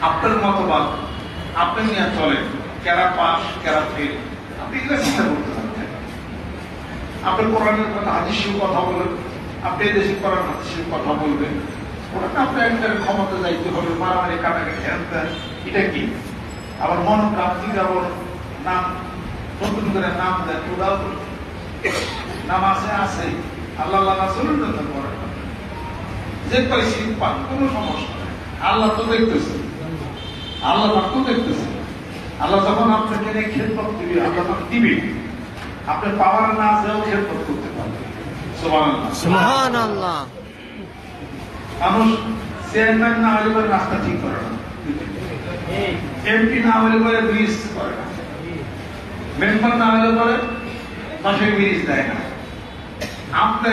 আপনার মতবাদ আপনি নিয়ে চলেন, কেরা পাস কেরা ফেল, আপনি এগুলো চিন্তা করতে পারবেন। আপনি কোরআনের কথা হাদিসের কথা বলেন, আপনি দেশে কোরআন হাদিসের কথা বলবেন, ওটা আপনি একটা ক্ষমতা যাইতে হবে, মারামারি কাটাকাটি এটা কি? আবার মনোপ্রাপ্তি আবার নাম নতুন করে নাম দেন, ওরাও নাম আছে আছে আল্লাহ রাসূলের জন্য করেন, যে পাইছি পান, কোনো সমস্যা নেই। আল্লাহ তো দেখতেছে, আল্লাহ তো দেখতেছে। আল্লাহ যখন আপনাকে নিয়ে খেদমত দিবে, আল্লাহ তখন দিবে, আপনি পাওয়ার না যাও খেদমত করতে পারবেন। সুবহানাল্লাহ সুবহানাল্লাহ। মানুষ চেয়ারম্যান না হলে পরে রাস্তা ঠিক করে না, এমপি না হলে পরে ব্রিজ করে না, মেম্বার না হলে পরে পাশে ব্রিজ দেয় না। আপনি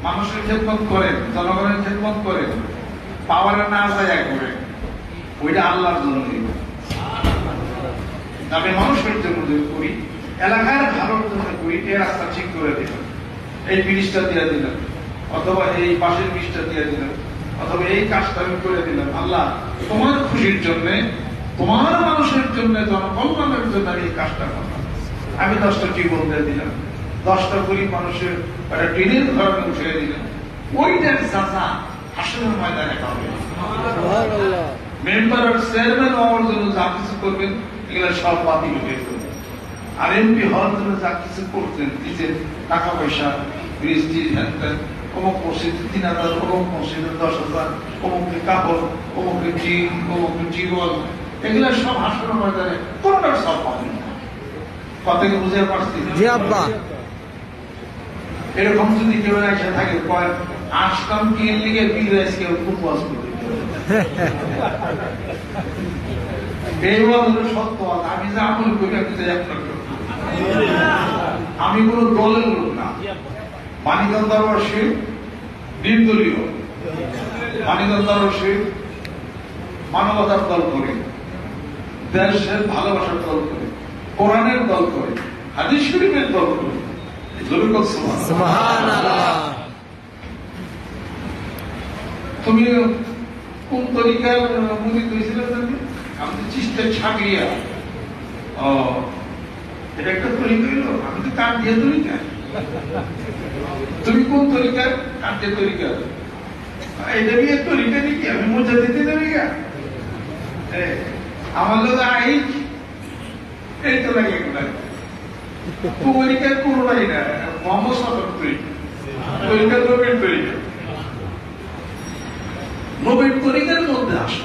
মানুষের খেদমত করেন, জনগণের খেদমত করেন, পাওয়ারে না যায় করেন, ওইটা আল্লাহর জন্য। আমি মানুষের জন্য যদি করি, এলাকার ভালোর জন্য করি, এই রাস্তা ঠিক করে দিলাম, এই ব্রিজটা দিয়ে দিলাম, অথবা এই পাশের ব্রিজটা দিয়ে দিলাম, অথবা এই কাজটা আমি করে দিলাম, আল্লাহ তোমার খুশির জন্য, তোমার মানুষের জন্য, জনকল্যাণের জন্য আমি এই কাজটা করলাম। আমি 10টা টিউবওয়েল দিয়ে দিলাম, 10টা গরিব মানুষের একটা টিনের ঘর উঠিয়ে দিলাম, ওইটার সাজা হাসরের ময়দানে পাবে। সুবহানাল্লাহ। মেম্বার আর চেয়ারম্যান হওয়ার জন্য যা কিছু করবেন এগুলো সব বাতিল হয়ে যাবে। আর এমপি হওয়ার জন্য যা কিছু করতেন, নিজের টাকা পয়সা, বৃষ্টি, অমুক মসজিদে 3000, অমুক মসজিদে 10,000, অমুকে কাপড়, অমুকে জিম, অমুকে জীবন, এগুলো সব হাসপাতাল ময়দানে কোনটার সব পাবেন না। কথা কি বুঝতে পারছি? জি আব্বা। এরকম যদি কেউ এসে থাকে, কয়েক আসলাম কি এর লিগে বিরাজ কেউ উপবাস করবে, এই হলো সত্য। আমি যা আমল করি আমি তো এক লক্ষ, আমি কোন দলের লোক না। মানিকগঞ্জ দরবার শরীফ নির্দলীয়, মানিকগঞ্জ দরবার শরীফ মানবতার দল করে, দেশের ভালোবাসার দল করে, কোরআনের দল করে, হাদিস শরীফের দল করে। সুবহানাল্লাহ। তুমি কোন তরিকার মুরিদ হয়েছিল? আমি তো চিস্তের ছাগিয়া। ও, এটা একটা তরিকা হইল? আমি তো কাঠ দিয়ে তরিকা। তুমি কোন তরিকার? কাঠ দিয়ে তরিকা। এটা নিয়ে তরিকা নাকি? আমি মজা দিতে তরিকা। আমার লোক এই তো লাগে তরিকার কোনটাই না, মোহাম্মদ সাল্লাল্লাহু আলাইহি ওয়াসাল্লাম তরিকা, নবীর তরিকা, নবীর তরিকার মধ্যে আসো।